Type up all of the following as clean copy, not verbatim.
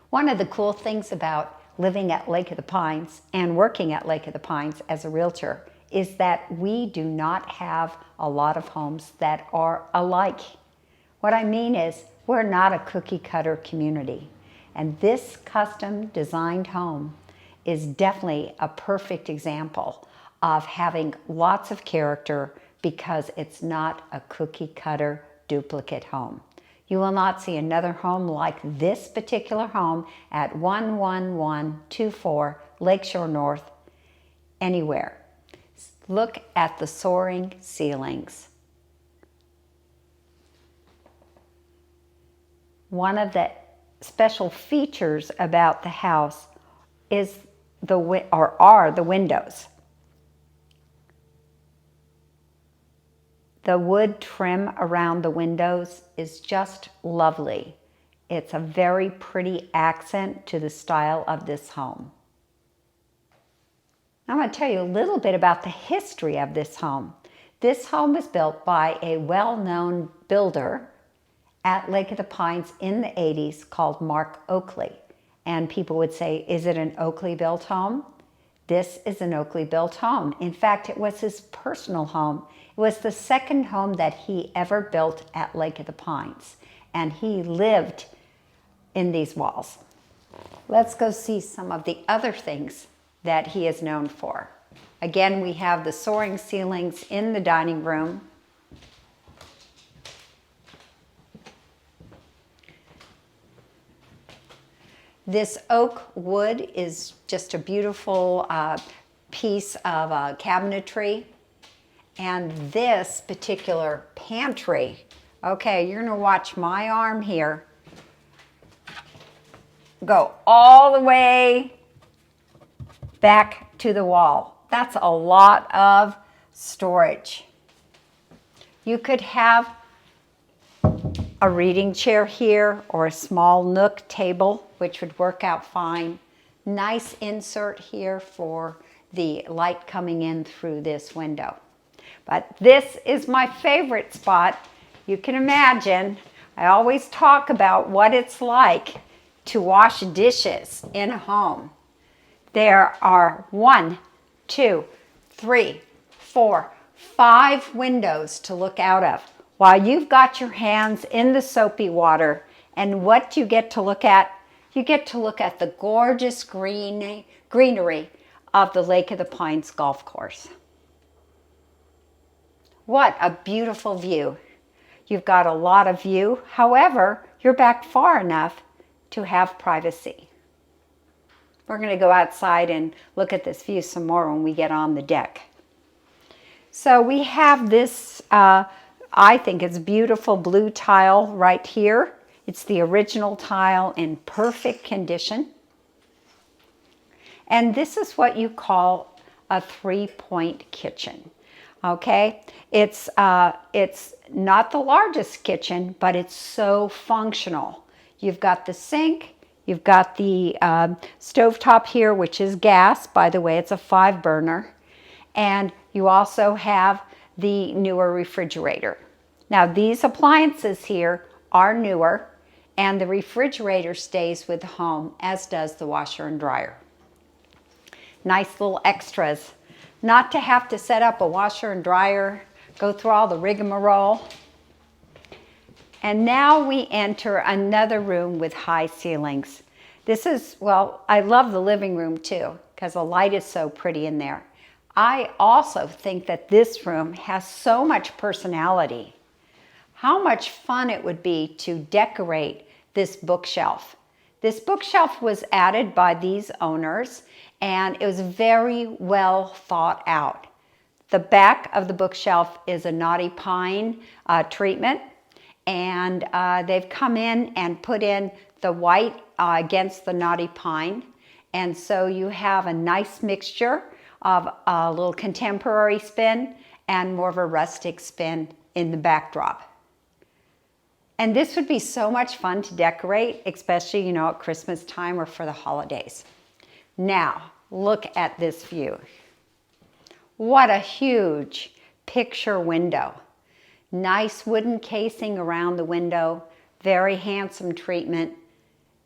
One of the cool things about living at Lake of the Pines and working at Lake of the Pines as a realtor is that we do not have a lot of homes that are alike. What I mean is we're not a cookie cutter community. And this custom designed home is definitely a perfect example of having lots of character because it's not a cookie cutter duplicate home. You will not see another home like this particular home at 11124 Lakeshore North anywhere. Look at the soaring ceilings. One of the special features about the house is are the windows. The wood trim around the windows is just lovely. It's a very pretty accent to the style of this home. I'm going to tell you a little bit about the history of this home. This home was built by a well-known builder at Lake of the Pines in the 80s called Mark Oakley. And people would say, is it an Oakley built home? This is an Oakley built home. In fact, it was his personal home. It was the second home that he ever built at Lake of the Pines. And he lived in these walls. Let's go see some of the other things that he is known for. Again, we have the soaring ceilings in the dining room. This oak wood is just a beautiful piece of cabinetry. And this particular pantry, okay, you're gonna watch my arm here go all the way back to the wall. That's a lot of storage. You could have a reading chair here or a small nook table, which would work out fine. Nice insert here for the light coming in through this window. But this is my favorite spot. You can imagine, I always talk about what it's like to wash dishes in a home. There are 1, 2, 3, 4, 5 windows to look out of while you've got your hands in the soapy water. And what do you get to look at? You get to look at the gorgeous greenery of the Lake of the Pines golf course. What a beautiful view. You've got a lot of view. However, you're back far enough to have privacy. We're going to go outside and look at this view some more when we get on the deck. So we have this, I think it's beautiful blue tile right here. It's the original tile in perfect condition. And this is what you call a 3-point kitchen. Okay, it's not the largest kitchen, but it's so functional. You've got the sink, you've got the stovetop here, which is gas. By the way, it's a 5-burner. And you also have the newer refrigerator. Now, these appliances here are newer, and the refrigerator stays with the home, as does the washer and dryer. Nice little extras. Not to have to set up a washer and dryer, go through all the rigmarole. And now we enter another room with high ceilings. This is, well, I love the living room too, because the light is so pretty in there. I also think that this room has so much personality. How much fun it would be to decorate this bookshelf. This bookshelf was added by these owners, and it was very well thought out. The back of the bookshelf is a knotty pine treatment, and they've come in and put in the white against the knotty pine. And so you have a nice mixture of a little contemporary spin and more of a rustic spin in the backdrop. And this would be so much fun to decorate, especially, you know, at Christmas time or for the holidays. Now, look at this view. What a huge picture window. Nice wooden casing around the window, very handsome treatment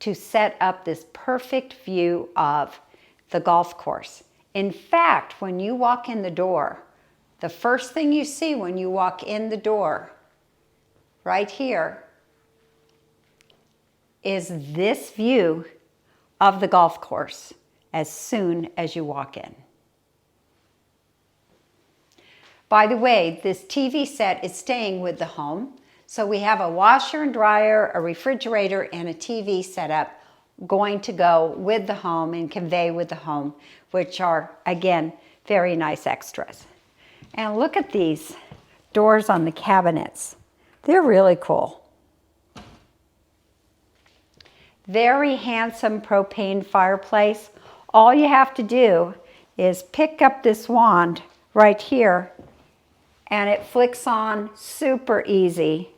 to set up this perfect view of the golf course. In fact, when you walk in the door, the first thing you see when you walk in the door, right here, is this view of the golf course as soon as you walk in. By the way, this TV set is staying with the home. So we have a washer and dryer, a refrigerator, and a TV setup going to go with the home and convey with the home, which are, again, very nice extras. And look at these doors on the cabinets. They're really cool. Very handsome propane fireplace. All you have to do is pick up this wand right here and it flicks on super easy.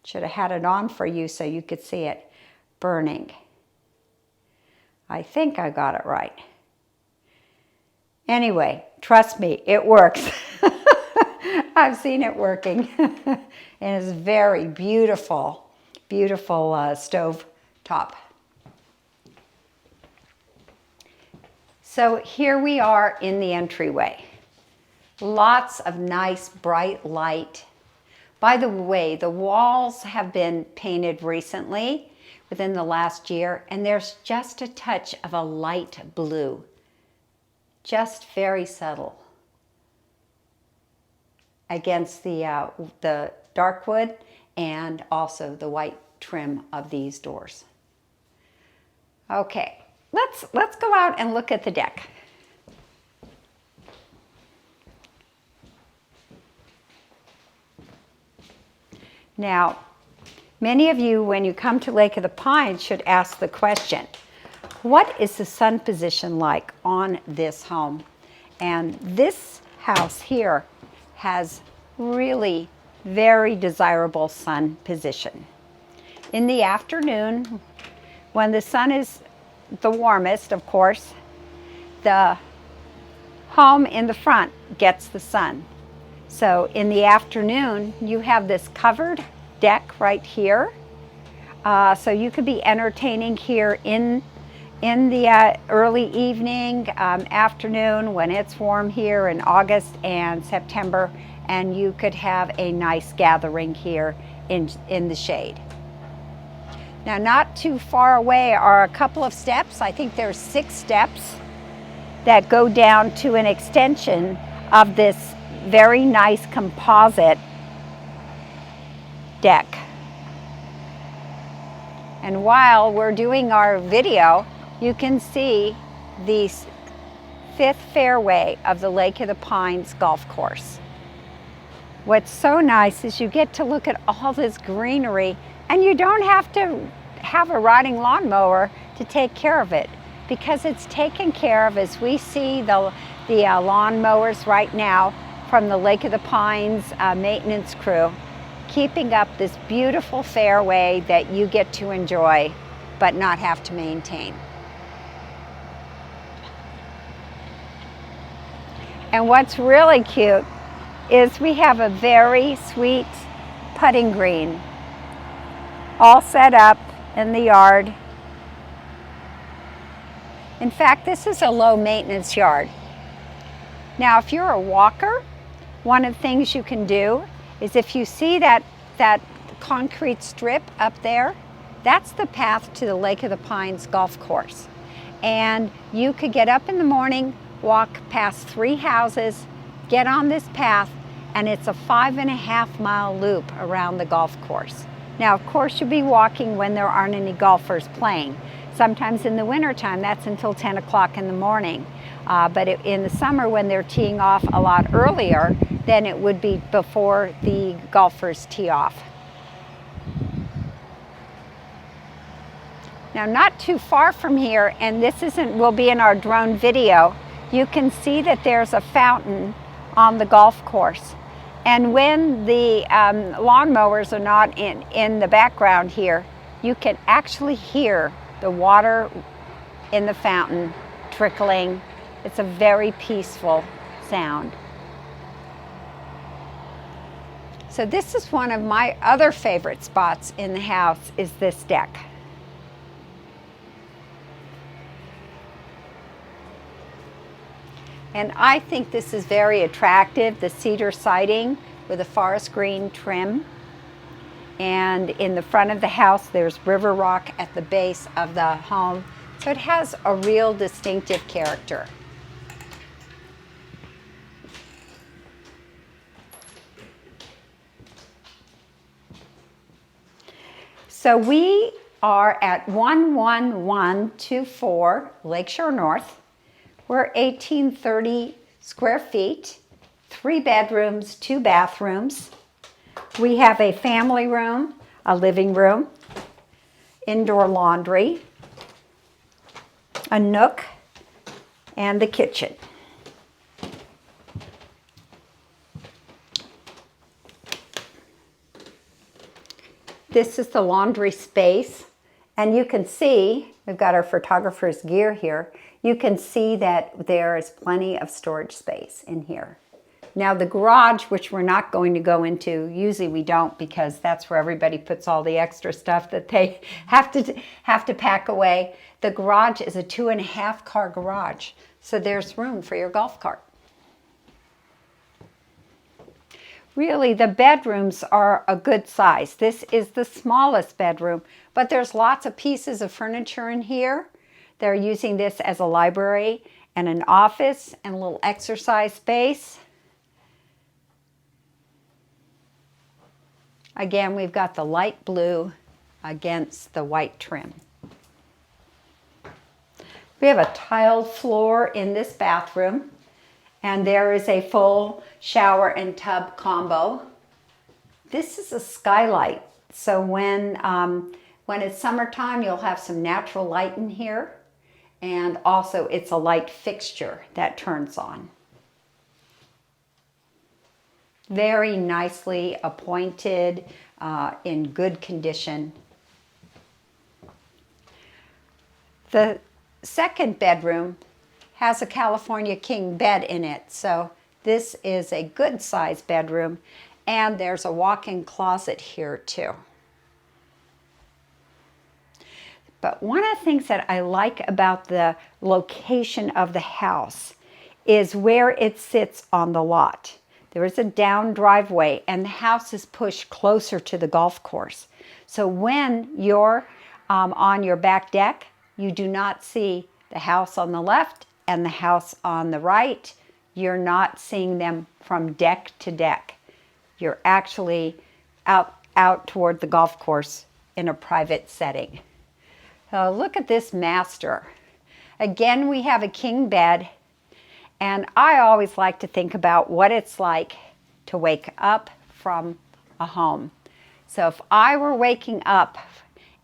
Should have had it on for you so you could see it burning. I think I got it right.1 trust me, it works. I've seen it working. And it's very beautiful, beautiful stove top. So here we are in the entryway. Lots of nice bright light. By the way, the walls have been painted recently within the last year, and there's just a touch of a light blue. Just very subtle against the dark wood and also the white trim of these doors. Okay, let's go out and look at the deck. Now, many of you, when you come to Lake of the Pines, should ask the question, what is the sun position like on this home? And this house here has really very desirable sun position. In the afternoon, when the sun is the warmest, of course, the home in the front gets the sun. So in the afternoon, you have this covered deck right here. So you could be entertaining here in the early evening, afternoon when it's warm here in August and September, and you could have a nice gathering here in the shade. Now, not too far away are a couple of steps. I think there's 6 steps that go down to an extension of this very nice composite deck. And while we're doing our video, you can see the 5th fairway of the Lake of the Pines golf course. What's so nice is you get to look at all this greenery, and you don't have to have a riding lawnmower to take care of it, because it's taken care of, as we see the lawn mowers right now from the Lake of the Pines maintenance crew, keeping up this beautiful fairway that you get to enjoy but not have to maintain. And what's really cute is we have a very sweet putting green all set up in the yard. In fact, this is a low maintenance yard. Now, if you're a walker, one of the things you can do is, if you see that concrete strip up there, that's the path to the Lake of the Pines golf course. And you could get up in the morning, walk past 3 houses, get on this path, and it's a 5.5-mile loop around the golf course. Now, of course, you'll be walking when there aren't any golfers playing. Sometimes in the wintertime, that's until 10 o'clock in the morning. But in the summer, when they're teeing off a lot earlier, then it would be before the golfers tee off. Now, not too far from here, and this will be in our drone video, you can see that there's a fountain on the golf course. And when the lawnmowers are not in the background here, you can actually hear the water in the fountain trickling. It's a very peaceful sound. So this is one of my other favorite spots in the house, is this deck. And I think this is very attractive, the cedar siding with a forest green trim. And in the front of the house, there's river rock at the base of the home. So it has a real distinctive character. So we are at 11124 Lakeshore North. We're 1830 square feet, 3 bedrooms, 2 bathrooms. We have a family room, a living room, indoor laundry, a nook, and the kitchen. This is the laundry space, and you can see, we've got our photographer's gear here, you can see that there is plenty of storage space in here. Now the garage, which we're not going to go into, usually we don't because that's where everybody puts all the extra stuff that they have to pack away. The garage is a 2.5 car garage, so there's room for your golf cart. Really, the bedrooms are a good size. This is the smallest bedroom, but there's lots of pieces of furniture in here. They're using this as a library and an office and a little exercise space. Again, we've got the light blue against the white trim. We have a tiled floor in this bathroom, and there is a full shower and tub combo. This is a skylight, so when it's summertime, you'll have some natural light in here, and also it's a light fixture that turns on. Very nicely appointed, in good condition. The second bedroom has a California king bed in it, so this is a good sized bedroom, and there's a walk-in closet here too. But one of the things that I like about the location of the house is where it sits on the lot. There is a down driveway, and the house is pushed closer to the golf course. So when you're on your back deck, you do not see the house on the left and the house on the right. You're not seeing them from deck to deck. You're actually out toward the golf course in a private setting. So look at this master. Again, we have a king bed. And I always like to think about what it's like to wake up from a home. So if I were waking up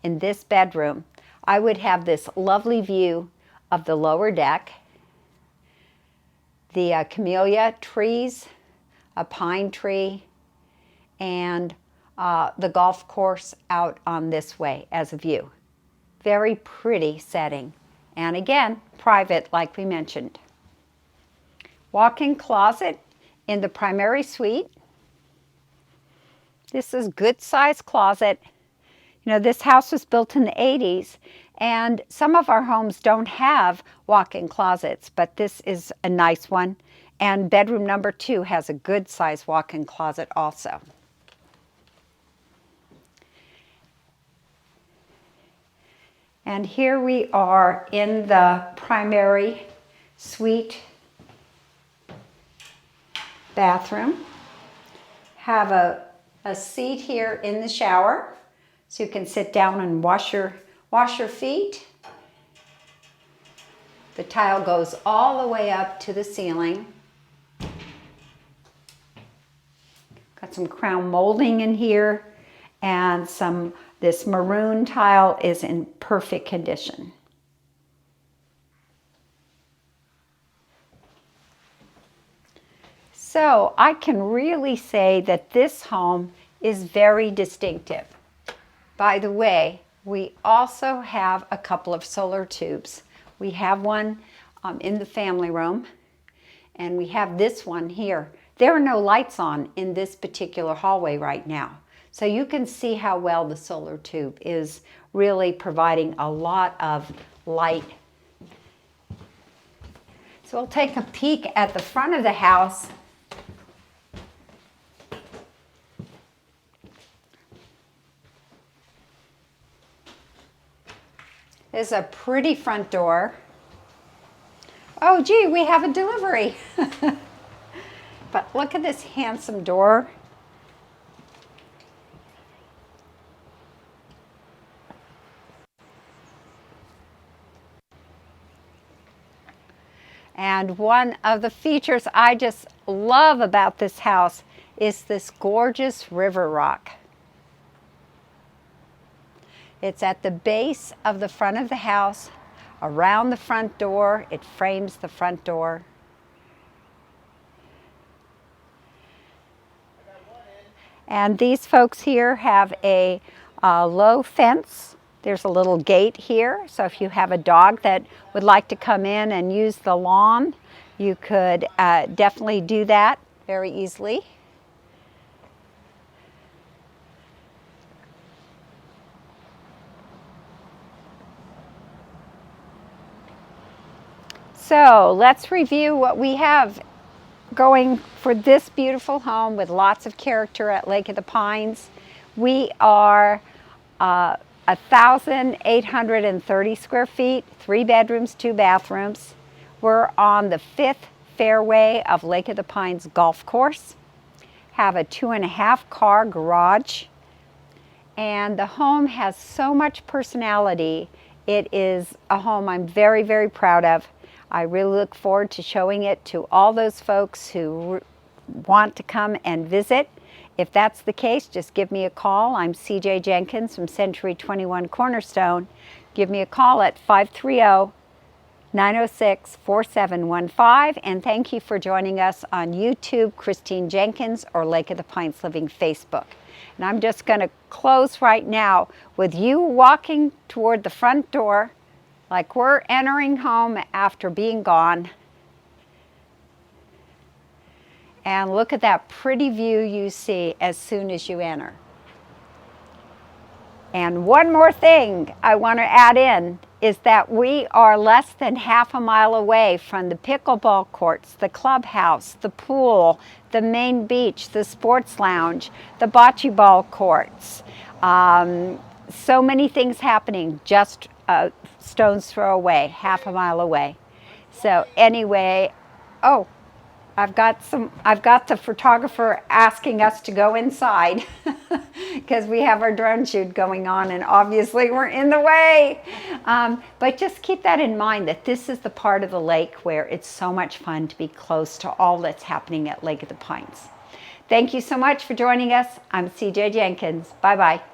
in this bedroom, I would have this lovely view of the lower deck, the camellia trees, a pine tree, and the golf course out on this way as a view. Very pretty setting. And again, private like we mentioned. Walk-in closet in the primary suite. This is good sized closet. You know, this house was built in the 80s, and some of our homes don't have walk-in closets, but this is a nice one. And bedroom number 2 has a good sized walk-in closet also. And here we are in the primary suite bathroom. Have a seat here in the shower so you can sit down and wash your feet. The tile goes all the way up to the ceiling. Got some crown molding in here, and this maroon tile is in perfect condition. So I can really say that this home is very distinctive. By the way, we also have a couple of solar tubes. We have one in the family room, and we have this one here There are no lights on in this particular hallway right now. So you can see how well the solar tube is really providing a lot of light. So we'll take a peek at the front of the house. There's a pretty front door. Oh gee, we have a delivery. But look at this handsome door. And one of the features I just love about this house is this gorgeous river rock. It's at the base of the front of the house, around the front door. It frames the front door. And these folks here have a low fence. There's a little gate here, so if you have a dog that would like to come in and use the lawn, you could definitely do that very easily. So let's review what we have going for this beautiful home with lots of character at Lake of the Pines. We are 1,830 square feet, 3 bedrooms, 2 bathrooms. We're on the 5th fairway of Lake of the Pines golf course. Have a 2.5 car garage. And the home has so much personality. It is a home I'm very, very proud of. I really look forward to showing it to all those folks who want to come and visit. If that's the case, just give me a call. I'm CJ Jenkins from Century 21 Cornerstone. Give me a call at 530-906-4715. And thank you for joining us on YouTube, Christine Jenkins, or Lake of the Pines Living Facebook. And I'm just going to close right now with you walking toward the front door like we're entering home after being gone. And look at that pretty view you see as soon as you enter. And one more thing I want to add in is that we are less than half a mile away from the pickleball courts, the clubhouse, the pool, the main beach, the sports lounge, the bocce ball courts. So many things happening just a stone's throw away, half a mile away. So anyway, oh, I've got the photographer asking us to go inside because we have our drone shoot going on and obviously we're in the way. But just keep that in mind that this is the part of the lake where it's so much fun to be close to all that's happening at Lake of the Pines. Thank you so much for joining us. I'm CJ Jenkins. Bye-bye.